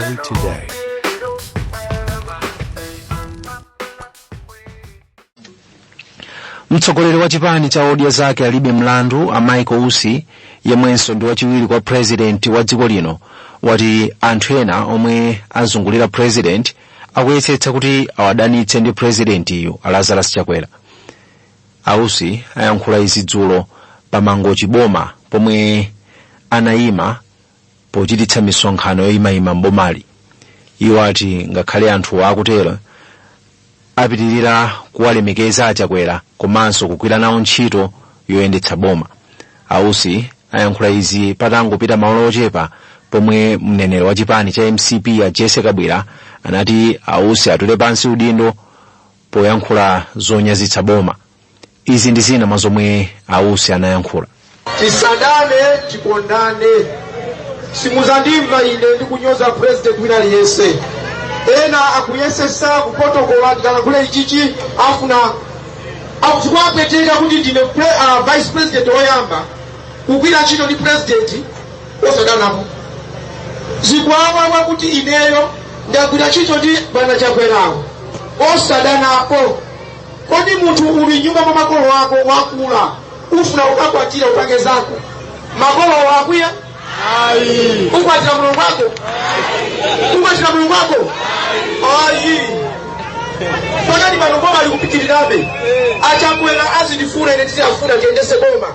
Malawi Today. Mtsogoleri wa chipani cha odya zake alibe mlandu a Michael Usi yemwenso ndi wachiwiri kwa president wa dziko lino wati anthu ena omwe azungulira president akuyesetsa kuti awadanitse ndi president iyo Lazarus Chakwera. Ausi ayankhula izi dzulo pamangochi boma pomwe anayima pochititsa misonkhano yoyimayima mbomali. Iwo ati ngakhale anthu akutero apitirira kuwalemekeza Achakwera komanso kugwira nawo ntchito yoyendetsa boma. Ausi ayankhula izi patangopita maola ochepa pomwe mneneri wa chipani cha MCP ya Jesse Kabwera anati Ausi atule pansi udindo poyankhula zonyazitsa boma. Izi ndi zina mwa zomwe Ausi anayankhula. Tisadane, tikondane. Simuzandimva ine ndikunyoza president wina aliyense. Ena akuyesesa kupotokola ndikanakule ichichi afuna akukwapeteka kuti ndine vice president oyamba kugwira ntchito ndi president osadanapo. Zikwawa kuti ineyo ndagwira ntchito ndi bwana Chakwerawo osadanapo. Kodi munthu uli nyumba mwa makolo wako wakula ufuna ukakwatira upange zako makolo wakwiya ayi ukwatira mulungu wako ukwatira mulungu wako ayi pakati pano boma likupitirabe. Achakwera azindifuna ine tizafuna tiendese boma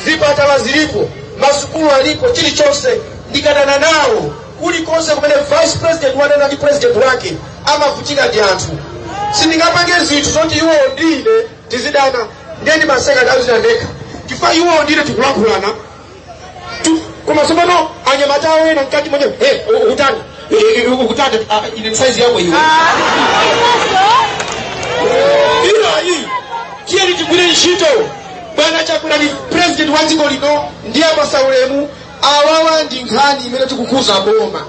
zipatala zilipo masukulu alipo chilichonse ndikadana nawo kulikonse kumene vice president wanena ndi president wake amavutika ndi anthu. Sindingapange zinthu zoti iwo ndine tizidana ndeni maseka ndazinandeka chifukwa iwo ndine tikulankhulana koma somano anyamatawo ena mkati mwenyewe ukutani ine size yako iwe ayi tiyeni tigwire ntchito. Bwana Chakwera ni president wa dziko lino ndiye masaulemu awawa ndi nkhani imene tikukuza boma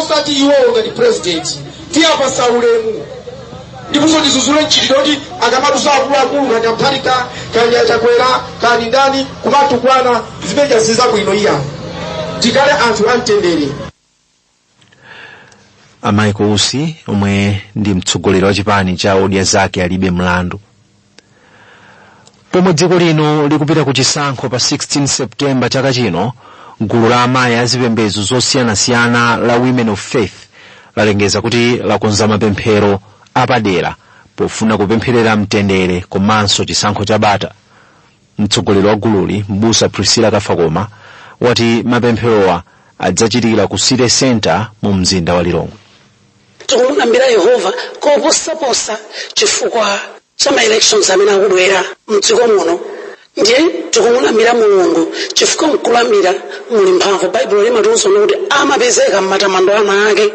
osati iwo ngati president tiye masaulemu ndibuso ndizuzule nchilidoti akamatusa akulu kani Amtharika kani Chakwera kani ndani kumatukwana zimeja ziza bwino iya tikale anthu amtendere. Michael Usi omwe ndi mtsogoleri wa chipani cha odya zake alibe mlandu. Pomwe dziko lino likupita ku chisankho pa 16 September chaka chino, gulu la amayi azipembedzo zosiyanasiyana la Women of Faith lalengeza kuti lakonza mapemphero apadera pofuna kupempherera mtendere komanso chisankho cha bata. Mtsogoleri wa gululi Mbusa Priscilla Kafakoma wati mapempherowa adzachitikira ku City Center mu mzinda wa Lilongwe. Tikulambira Yehova koposaposa chifukwa cha ma-elections amene akubwera mdziko muno. Ndiye tikulambira Mulungu chifukwa mkulambira muli mphamvu. Baibulo limatiwuza kuti amapezeka m'matamando ana ake.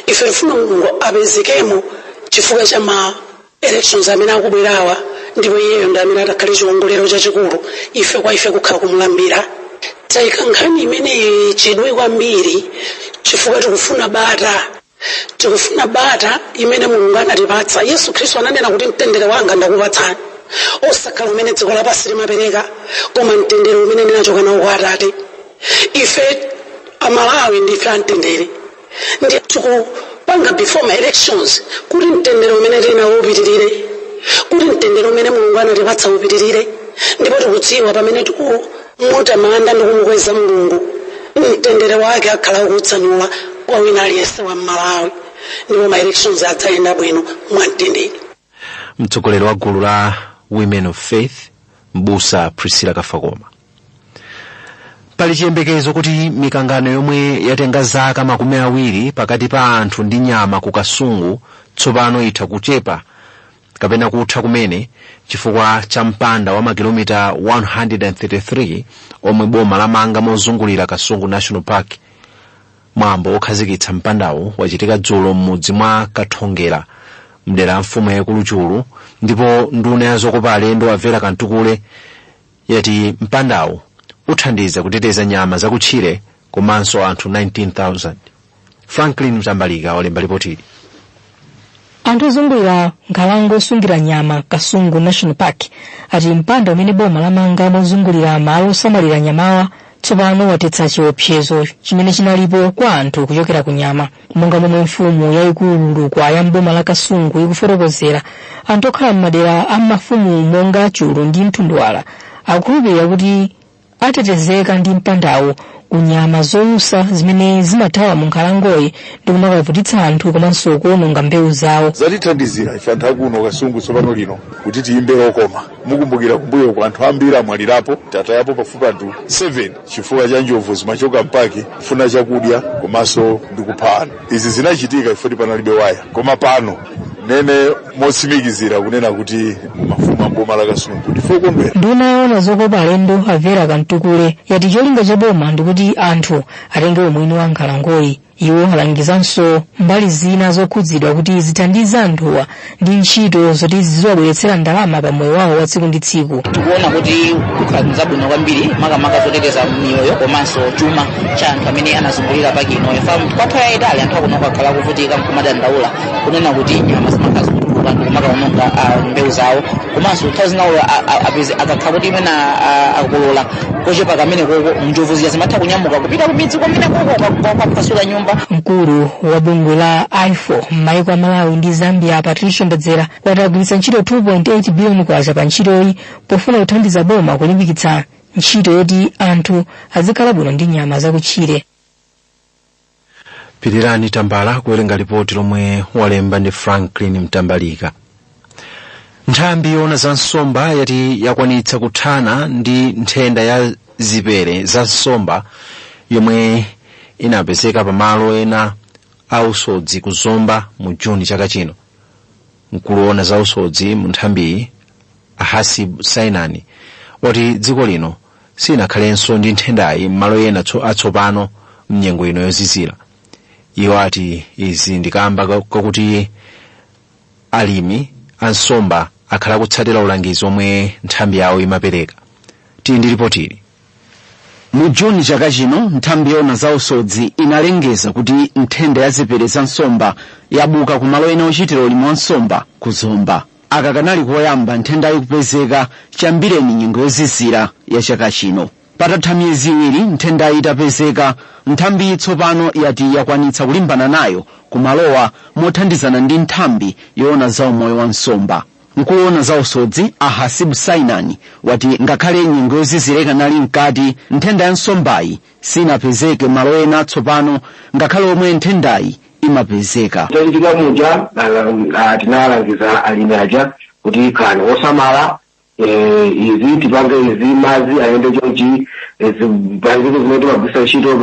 Ife tifuna Mulungu apezekemo chifukwa cha ma-elections amene akubwerawa ndipo iyeyo ndi amene atakhale chiwongolero chachikulu ife kwa ife kukhala kumulambira. Tayika nkhani imene chidwi kwambiri chifukwa tikufuna bata imene Mulungu anatipatsa. Yesu Khristu ananena kuti mtendere wanga ndakupatsani osakhala umene dziko lapansi limapereka koma mtendere umene ndinachoka nawo kwa Atate. Ife Amalawi ndife amtendere ndi tikupanga before my elections kuti mtendere umene tinawo upitirire, kuti mtendere umene Mulungu anatipatsa upitirire. Ndipo tikudziwa pamene mutamanda ndi kumukweza Mulungu mtendere wake akhala ukutsanula kwa wina aliyense wa Malawi ndipo ma elections adzayenda bwino mwamtendere. Mtsogoleri wa gulu la Women of Faith Mbusa Priscilla Kafakoma. Pali chiyembekezo kuti mikangano yomwe yatenga zaka 20 pakati pa anthu ndi nyama ku Kasungu tsopano itha kuchepa kapena kutha kumene chifukwa cha mpanda wa makilomita 133 omwe boma lamanga mozungulira Kasungu National Park. Mwambo okhazikitsa mpandawo wachitika dzulo m'mudzi mwa Kathongera mdera mfumu yaikulu Chulu, ndipo nduna ya zokopa alendo Avera Kantukule yati mpandawo uthandiza kuteteza nyama zakutchire komanso anthu 19,000. Franklin Mtambalika walemba ripoti. Anthu ozungulira nkhalango osungira nyama Kasungu National Park ati mpanda umene boma lamanga mozungulira malo osamalira nyamawa tsopano watetsa chiopsezo chimene chinalipo kwa anthu kuchokera ku nyama. Monga momwe mfumu yayikulu ya mboma la Kasungu ikufotokozera, anthu okhala m'madera a mafumu monga Chulu ndi Mtundwala akukhulupirira kuti atetezeka ndi mpandawo ku nyama zolusa zimene zimathawa mu nkhalangoyi ndi kumakavutitsa anthu komanso kuononga mbewu zawo. Zatithandizira ife anthu akuno Kasungu tsopano lino kuti tiyimbe okoma. Mukumbukira kumbuyo kwa anthu ambiri amwalirapo, tata yapo pafupi anthu 7 chifukwa cha njovu zimachoka mpaki kufuna chakudya komanso ndi kupha anthu. Izi zinachitika ifoti panalibe waya, koma pano nene motsimikizira kunena kuti mafumu amboma la Kasungu ndifokondwera. Nduna yoona zokopa alendo Avera Kantukule yati cholinga cha boma ndikuti anthu atenge umwini wa nkhalangoyi. Iwo alangizanso mbali zina zokhudzidwa kuti zithandize anthuwa ndi ntchito zoti ziziwabweretsera ndalama pa moyo wawo wa tsiku ndi tsiku. Tikuona kuti kukhala zabwino kwambiri makamaka zoteteza miyoyo komanso chuma cha anthu amene anazungulira paki ino. Kwatha yayitali anthu akuno akakhala kuvutika nkumadandaula kunena kuti nyama zimakhala zikutuluka anthu kumakaononga mbewu zawo komanso nthawi zinawo akakhala kuti imena akolola kochepa kamene koko njovu zija zimatha kunyamuka kupita kumidzi kwamene koko kwapasula nyumba. Mkulu wa bungwe la IFO m'mayiko a Malawi ndi Zambia Patricia Mbadzera wati agwiritsa ntchito 2.8 biliyoni kwacha pa ntchitoyi pofuna kuthandiza boma kulimbikitsa ntchito yoti anthu azikhala bwino ndi nyama zakutchire. Pitirani Tambala kuwerenga ripoti lomwe walemba ndi Franklin Mtambalika. Nthambi yoona za nsomba yati yakwanitsa kuthana ndi nthenda ya zipere za nsomba yomwe inapezeka pamalo ena a usodzi ku Zomba mu Juni chaka chino. Mkulu woona za usodzi mu nthambiyi Ahasib Sainani wati dziko lino sinakhalenso ndi nthendayi m'malo ena atsopano mnyengo ino yozizira. Iwo ati izi ndikamba kakuti alimi ansomba akhala kutsatira ulangizi omwe nthambi yawo imapereka. Tili ndi ripotili. Mu Juni chaka chino nthambi yoona za usodzi inalengeza kuti nthenda ya zipere za nsomba yabuka ku malo ena ochitira ulimi wa nsomba ku Zomba. Aka kanali koyamba nthendayi kupezeka chambireni nyengo yozizira ya chaka chino. Patatha miyezi iwiri nthendayi itapezeka, nthambi tsopano yati yakwanitsa kulimbana nayo kumalowa mothandizana ndi nthambi yoona za umoyo wa nsomba. Mkulu woona za usodzi Ahasib Sainani wati ngakhale nyengo yozizira ikanali mkati, nthenda ya nsombayi sinapezeke malo ena tsopano ngakhale omwe nthendayi imapezeka. Tachitika muja tinalangiza alimi aja kuti kana osamala izi tipange izi mazi ayende chonchi zibangiko zimene mabisa ntchito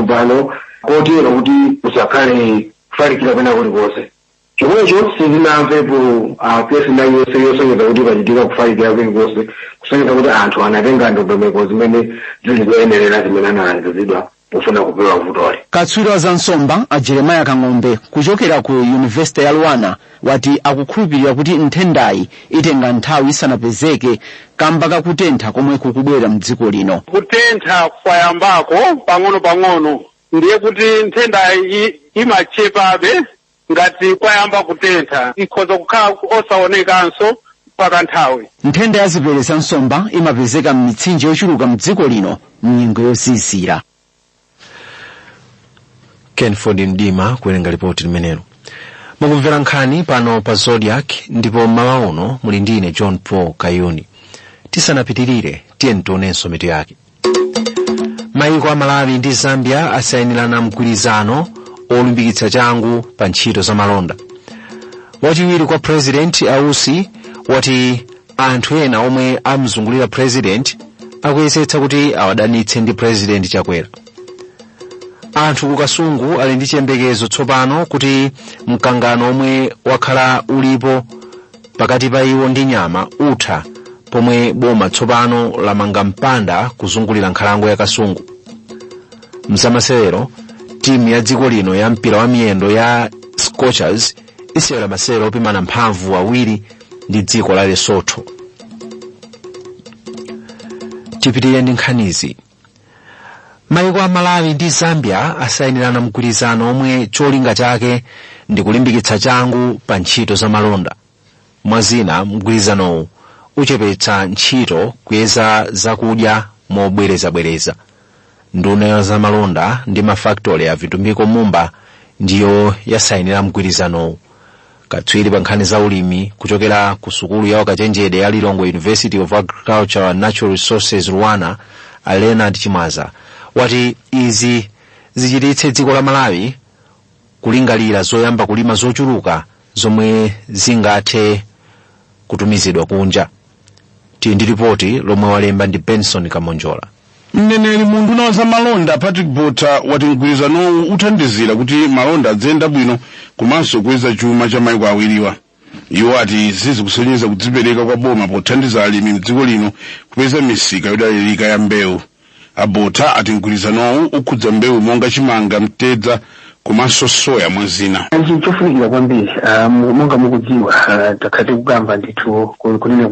pano kotero kuti usakhale kufalikira pena kulikonse. Chomwecho sizinamvepo kesi nayo yosonyeza kuti pachitika kufalikira kulikonse, kusonyeza kuti anthu anatenga ndondomeko zimene zili zoyenerera zimene analangizidwa pofuna kupewa vutoli. Katswiri za nsomba a Jeremiah Kang'ombe kuchokera ku University ya Luana wati akukhulupirira kuti nthendayi itenga nthawi isanapezeke kamba kakutentha komwe kukubwera mdziko lino. Kutentha kwayambako pang'ono ndiye kuti nthendayi imachepabe ngati kwayamba kutentha ikhoza kukhala osaonekanso kwa kanthawi. Nthenda ya zipere za nsomba imapezeka m'mitsinje yochuluka mdziko lino mnyengo yozizira. Kenford Mdima kuwerenga ripoti limenelo. Mukumvera nkhani pano pa Zodiac ndipo mmawa uno muli ndine John Paul Kayuni. Tisanapitirire tiyeni tionenso mitu yake. Mayiko a Malawi ndi Zambia asayinirana mgwirizano olimbikitsa changu pa ntchito za malonda. Wachiwiri kwa President Ausi wati anthu ena omwe amzungulira President akuyesetsa kuti awadanitse ndi President Chakwera. Anthu ku Kasungu ali ndi chiyembekezo tsopano kuti mkangano omwe wakhala ulipo pakati pa iwo ndi nyama utha pomwe boma tsopano lamanga mpanda kuzungulira nkhalango ya Kasungu. Mzamasewero timu ya dziko lino ya mpira wa miyendo ya Scorchers isewera masewero opimana mphamvu awiri ndi dziko la Lesotho. Tipitirire ndi nkhanizi. Mayiko a Malawi ndi Zambia asayinirana mgwirizano omwe cholinga chake ndi kulimbikitsa changu pa ntchito za malonda. Mwazina mgwirizanowu uchepetsa ntchito kuyeza zakudya mobwerezabwereza. nduna ya zamalonda ndi mafaktori a vitumbiko mumba ndiyo yasayinira mgwirizanowu. Katswiri pa nkhani za ulimi kuchokera ku sukulu ya wakachenjede ya Lilongwe University of Agriculture and Natural Resources Rwana, Leonard Chimwaza, wati izi zichititse dziko la Malawi kulingalira zoyamba kulima zochuluka zomwe zingathe kutumizidwa kunja. Ndi ripoti lomwe walemba ndi Benson Kamonjola. Mneneri munduna wa zamalonda Patrick Botha wati mgwirizanowu uthandizira kuti malonda adzenda bwino komanso kukweza chuma cha maiko awiriwa. Iwo ati zikusonyeza kudzipereka kwa boma pothandiza alimi mdziko lino kupeza misika yodalirika ya mbewu. Botha ati mgwirizanowu ukhudza mbewu monga chimanga, mtedza komanso soya mwazina. Chofunikira kwambiri monga mukudziwa takhati kugamba ndithu kunena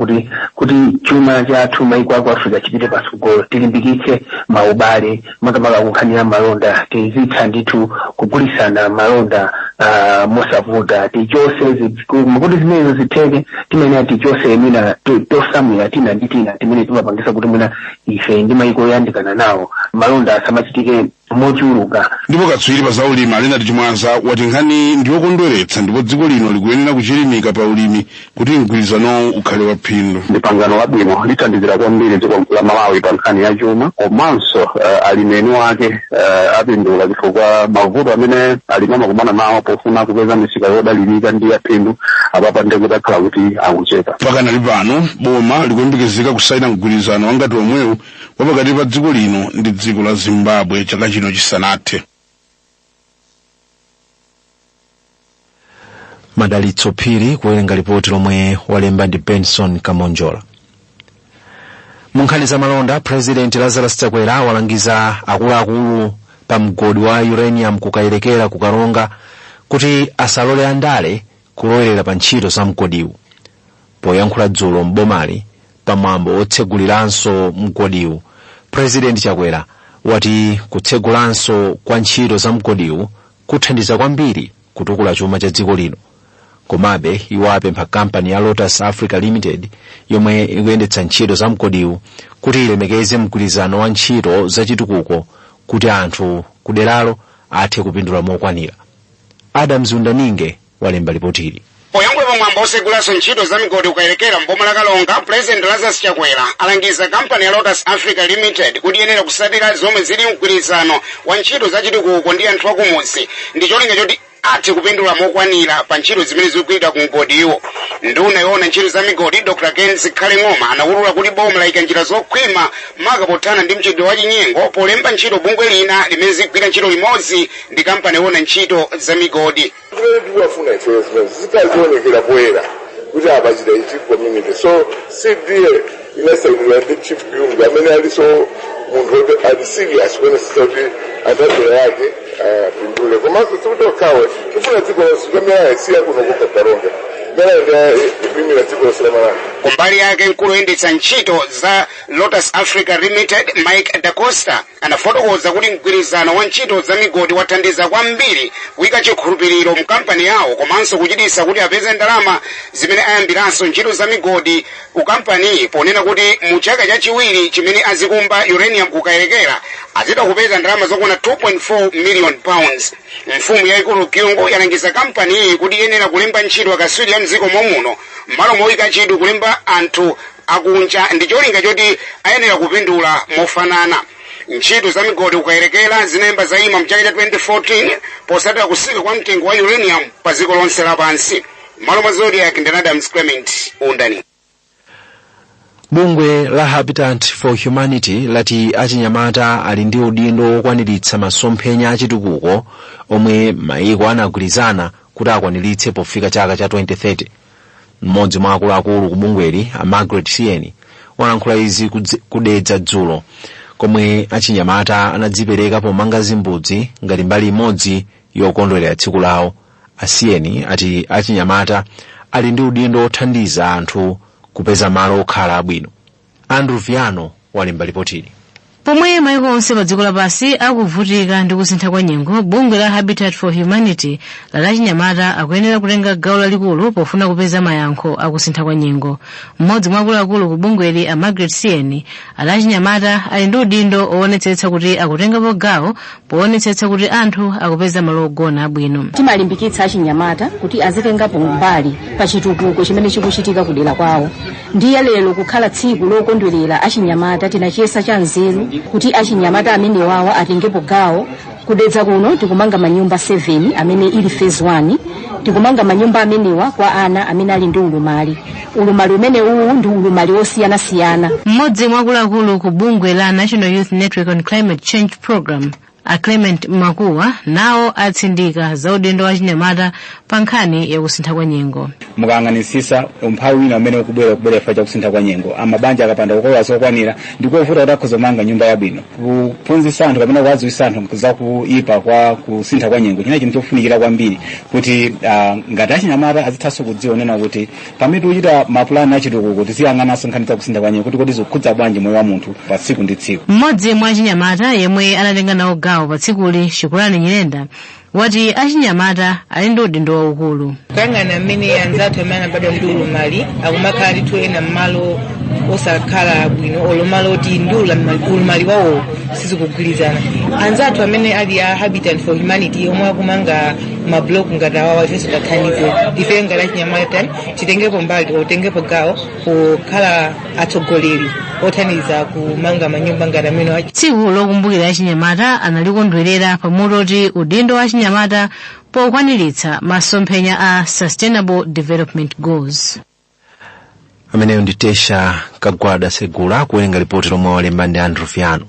kuti chuma chathu maiko aku Africa chipite patsogolo, tilimbikitse maubale makamaka kukhanira malonda, tizitha ndithu kugulisana malonda mosavuta, tichose kuti zimenezo zitheke timene tichose mina tosamwira tina ndi tina timene timapangisa kuti mwina ife ndi maiko oyandikana nawo malonda asamachitike mochuluka. Ndipo katswiri pa zaulimi Leonard Chimwaza wati nkhani ndiyokondweretsa ndipo dziko lino likuyenera kuchilimika pa ulimi kuti mgwirizanowu ukhale waphindu. Ndi pangano labwino lithandizira kwambiri dziko la Malawi pa nkhani ya chuma, komanso alimi eni wake apindula chifukwa mavuto amene alimi amakumana nawo pofuna kupeza misika yodalirika ndi yaphindu apapa ndi kuti akhala kuti akuchepa. Pakanali pano boma likuyembekezeka kusayina mgwirizano wangati omwewu wapakati pa dziko lino ndi dziko la Zimbabwe chaka chino chisanathe. Madalitso Phiri kuwerenga ripoti lomwe walemba ndi Benson Kamonjola. Munkhani za malonda, President Lazarus Chakwera walangiza akuluakulu pa mgodi wa uranium kukayerekera kukaronga kuti asalole andale kulowera pa ntchito za mgodiwu. Poyankhula dzulo m'bomali pamwambo otseguliranso mgodiwu, President Chakwera wati kutsegulanso kwa ntchito za mgodiwu kuthandiza kwambiri kutukula chuma cha dziko lino. Komabe iwo apempha kampani ya Lotus Africa Limited yomwe ikuyendetsa ntchito za mgodiwu kuti ilemekeze mgwirizano wa ntchito zachitukuko kuti anthu kuderalo athe kupindula mokwanira. Adams Undaninge walemba ripotili. Poyankhula pamwambo osegulanso ntchito za migodi kukayerekera mboma la Kalonga, President Lazarus Chakwera alangiza kampani ya Lotus Africa Limited kuti yenera kusatira zomwe zili mgwirizano wa ntchito zachitukuko ndi anthu akumudzi ndi cholinga choti athe kupindula mokwanira pa ntchito zimene zikugwira ku mgodiwo. Nduna yoona ntchito za migodi Dr. Kenzi Khaleng'oma anawulula kuti boma layika njira zokhwima maka pothana ndi mchitidwe wa chinyengo polemba ntchito bungwe lina limene zikugwira ntchito limodzi ndi kampani yoona ntchito za migodi. Tiwafuna ife zitazionekera poyera kuti apachita ichi community. So CDA inasayinira ndi chief Byungu amene aliso munthu ali serious kwenesisa kuti atatera yake pindule. Komanso sikutokawe tifuna dziko lonse kamene siya kuno kukaronga kumbali yake mkulu oyendetsa ntchito za Lotus Africa Limited Mike Da Costa anafotokoza kuti mgwirizano wa ntchito za migodi wathandiza kwambiri kuyika chikhulupiriro mu kampani yawo komanso kuchititsa kuti apeze ndalama zimene ayambiranso ntchito za migodi ku kampani, ponena kuti mu chaka chachiwiri chimene azikumba uranium kukayerekera azida kupeza ndalama zokwana 2.4 million pounds. Mfumu yaikulu Kyungu yalangiza kampani iyi kuti yenera kulemba ntchito akaswiri ya mdziko momuno m'malo moyika chidwi kulemba anthu akunja ndi cholinga choti ayenera kupindula mofanana. Ntchito za migodi kukayerekera zinayamba zayima mchaka cha 2014 posatira kusika kwa mtengo wa uranium pa dziko lonse lapansi. Malo mwa Zodiac ndi Adams Clement Undani. Bungwe la Habitat for Humanity lati achinyamata ali ndi udindo wokwaniritsa masomphenya achitukuko omwe maiko anagwirizana kuti akwaniritse pofika chaka cha 2030. Mmodzi mwa akuluakulu ku bungweli Margaret Sieni walankhula izi kudedza dzulo komwe achinyamata anadzipereka pomanga zimbudzi ngati mbali imodzi yokondwerera tsiku lawo. Asieni ati achinyamata ali ndi udindo othandiza anthu kupeza malo okhala abwino. Andrew Viano walemba ripotili. Pomwe maiko onse pa dziko lapansi akuvutika ndi kusintha kwa nyengo, bungwe la Habitat for Humanity la Chinyamata akuyenera kutenga gawo lalikulu pofuna kupeza mayankho akusintha kwa nyengo. Mmodzi mwa akuluakulu ku bungweli a Margaret Sieni ala Chinyamata ali ndi udindo owonetsetsa kuti akutengapo gawo poonetsetsa kuti anthu akupeza malo ogona abwino. Timalimbikitsa achinyamata kuti azitengapo mbali pa chitukuko chimene chikuchitika kudera kwawo. Ndiye lero kukhala tsiku lokondwerera achinyamata tinachiyesa cha nzeru kuti achinyamata amene wawa atengepo gawo. Kudedza kuno tikumanga manyumba 7 amene ili phase 1, tikumanga manyumba amenewa kwa ana amene ali ndi ulumali. Ulumali umene uwu ndi ulumali osiyana-siyana. Mmodzi mwa akuluakulu ku bungwe la National Youth Network on Climate Change Program, a Clement Makuwa, nawo atsindika za udindo wa achinyamata pa nkhani ya kusintha kwa nyengo. Mukayang'anisisa umphawi wina amene ukubwera fa kusintha kwa nyengo, amabanja akapanda kukola sokwanira ndikovuta kuti akhozomanga nyumba yabwino. Kuphunzitsa anthu kapena kuwadziwitsa anthu za kuipa kwa kusintha kwa nyengo china chinthu chofunikira kwambiri kuti ngati achinyamata azithaso kudzionena kuti pamene uchita mapulani achitukuko tiziyang'ananso nkhani za kusintha kwa nyengo kuti zikhudza bwanji moyo wa munthu pa tsiku ndi tsiku. Mmodzi mwa achinyamata yemwe anatenga nawo gawo pa tsikuli, Shukurani Nyirenda, wati achinyamata ali ndi udindo waukulu. Kuyang'ana amene anzathu amene anabadwa ndi ulumali akumakhala ndithu ena mmalo osakhala bwino olumalo oti ndi ulumali wawo sizikugwirizana. Anzathu amene ali a Habitat for Humanity omwe akumanga mablock ngati awawa ifenso takhanize ife ngati achinyamata titengepo mbali otengepo gawo kukhala atsogoleri othandiza kumanga manyumba ngati amene. Tsiku lokumbukira achinyamata analikondwerera pamutu oti udindo wa achinyamata pokwaniritsa masomphenya a Sustainable Development Goals. Ameneyo ndi Tesha Kagwada Segula kuwerenga ripoti lomwe walemba ndi Andrew Fiano.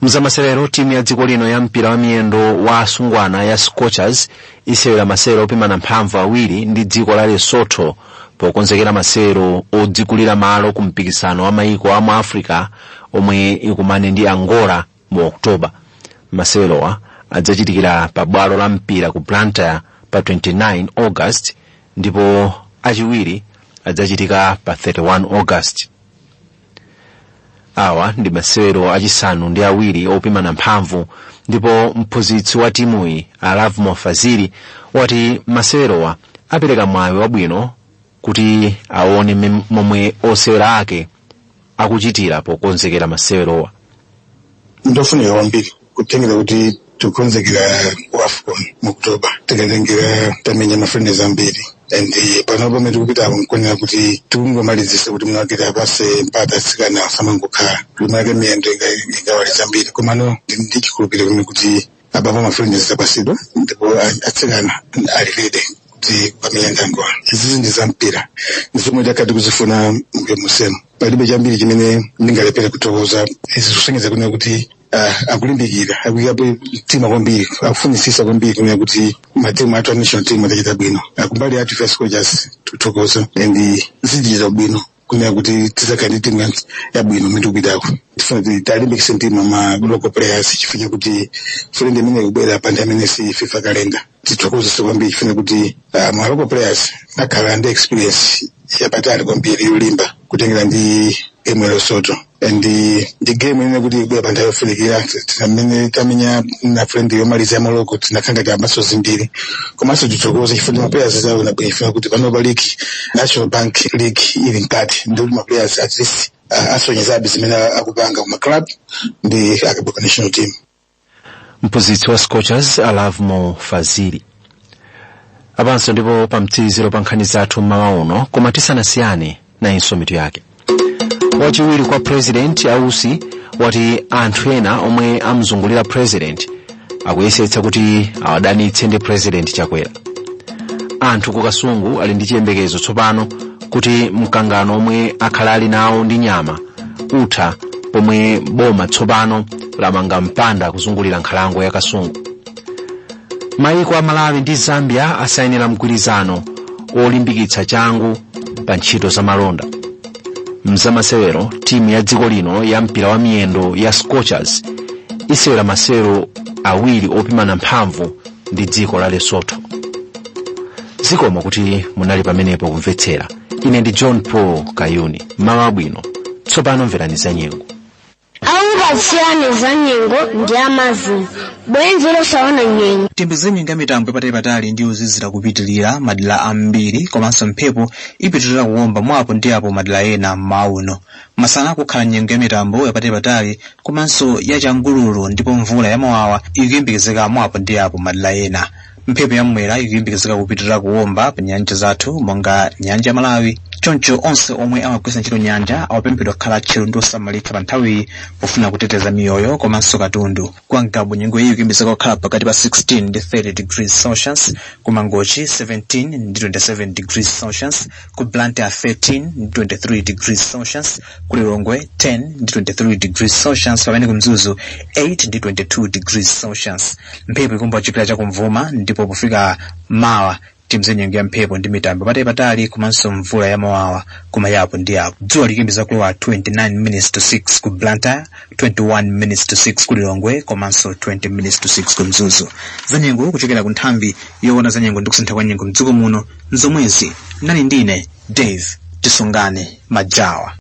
Mzamasewero timu ya dziko lino ya mpira wa miyendo wa asungwana ya Scorchers isewera masewero opimana mphamvu awiri ndi dziko la Lesotho pokonzekera masewero odzikulira malo ku mpikisano wa maiko a mu Africa omwe ikumane ndi Angola mu Oktoba. Masewerowa adzachitikira pa bwalo la mpira ku Blantyre pa 29 August ndipo achiwiri adzachitika pa 31 August. Awa ndi masewero achisanu ndi awiri opimana mphamvu ndipo mphunzitsi wa timuyi Alavu Mofaziri wati masewerowa apereka mwayi wabwino kuti aone momwe osewera ake akuchitira pokonzekera masewerowa. Ndofunika kwambiri kutengera kuti tukonzekera AFCON mu Oktoba tikatengera tamenya mafrenezi ambiri and pano pamene tikupita nkonera kuti tikungomalizisa kuti munakita apase mpata atsikana samangokhala lumake miyendo ingawaliza ambiri komano ndichikhulupirira kumene kuti abapo mafrenezi apasidwa ndipo atsikana ali ready kuti pamenya Angola. Izi ndi za mpira ndizomwe takati kuzifuna mbuyo musemu palibe chambiri chimene ndingalepera kutokoza izi kusengeza kunena kuti akulimbikira akuyapo timu kwambiri akufunisisa kwambiri kunena kuti matimu athu national team atachita bwino akumbali athu first Scorchers tutokoza and zidiza bwino kunena kuti tizakhala timu ya bwino mene tikupitako. Tifuna kuti talimbikise mtima ma local players chifukwa kuti fulende imene ikubwera pandi amene si FIFA calendar titokozesa kwambiri chifukwa kuti ma local players akhala ndi experience yapatali kwambiri yolimba kutengera ndi game ya Lesotho and the game ine kuti ibwe panda yofunikira tamene tamenya na friend yomaliza ya Morocco tinakanga ta maso zimbiri komanso titokoza chifukwa players zawo na befuna kuti pano baliki National Bank League ili nkati ndio ma players at least asonyeza bizimena akupanga mu club ndi akabuka national team. Mphunzitsi wa Scorchers Alavu Mofaziri. Apanso ndipo pamtiziro pa nkhani zathu mmawa koma tisanasiyane na insomitu yake. Wachiwiri kwa president Ausi wati anthu ena omwe amzungulira president akuyesetsa kuti awadanitse ndi president Chakwera. Anthu ku Kasungu ali ndi chiyembekezo tsopano kuti mkangano omwe akhala ali nawo ndi nyama utha pomwe boma tsopano lamanga mpanda kuzungulira nkhalango ya Kasungu. Maiko a Malawi ndi Zambia asayinira mgwirizano olimbikitsa changu pa ntchito za malonda. Mzamasewero timu ya dziko lino ya mpira wa miyendo ya Scorchers isewera masewero awiri opimana mphamvu ndi dziko la Lesotho. Zikomo kuti munali pamenepo kumvetsera. Ine ndi John Paul Kayuni. Mawa bwino. Tsopano mverani za nyengo. zisiyane za nyengo ndi amazi bwenzi losaona nyengo. Tiyembekeze nga mitambo ipatali ndi uzizira kupitilira madera ambiri komanso mphepo ipitilira kuwomba mwapo ndi apo madera ena mauno. Masana kukhala nyengo ya mitambo yapatali komanso yachangululu ndipo mvula yamawawa ikuyembekezeka mwapo ndi apo madera ena. Mphepo yamwera ikuyembekezeka kupitilira kuwomba pa nyanja zathu monga nyanja Malawi. Choncho onse omwe amagwisa ntchito nyanja awapemphedwa kukhala tcheru ndi osamalitsa pa nthawiyi pofuna kuteteza miyoyo komanso katundu. Kwa Mgabu nyengo iyi ikuyembekezeka kukhala pakati pa 16 ndi 30 degrees Celsius, ku Mangochi 17 ndi 27 degrees Celsius, ku Blantyre 13 ndi 23 degrees Celsius, ku Lilongwe 10 ndi 23 degrees Celsius, pamene ku Mzuzu 8 ndi 22 degrees Celsius. Mphepo ikumba chipira cha kumvuma ndipo pofika mawa timze nyengo ya mphepo ndi mitambo patali komanso mvula yamawawa kumayapo ndi apo. Dzuwa likuyembekeza kulowa 29 minutes to 6 ku Blantyre, 21 minutes to 6 ku Lilongwe komanso 20 minutes to 6 ku Mzuzu. Za nyengo kuchokera ku nthambi yoona za nyengo ndi kusintha kwa nyengo mdziko muno nzomwezi nali ndine Dave Tisungane Majawa.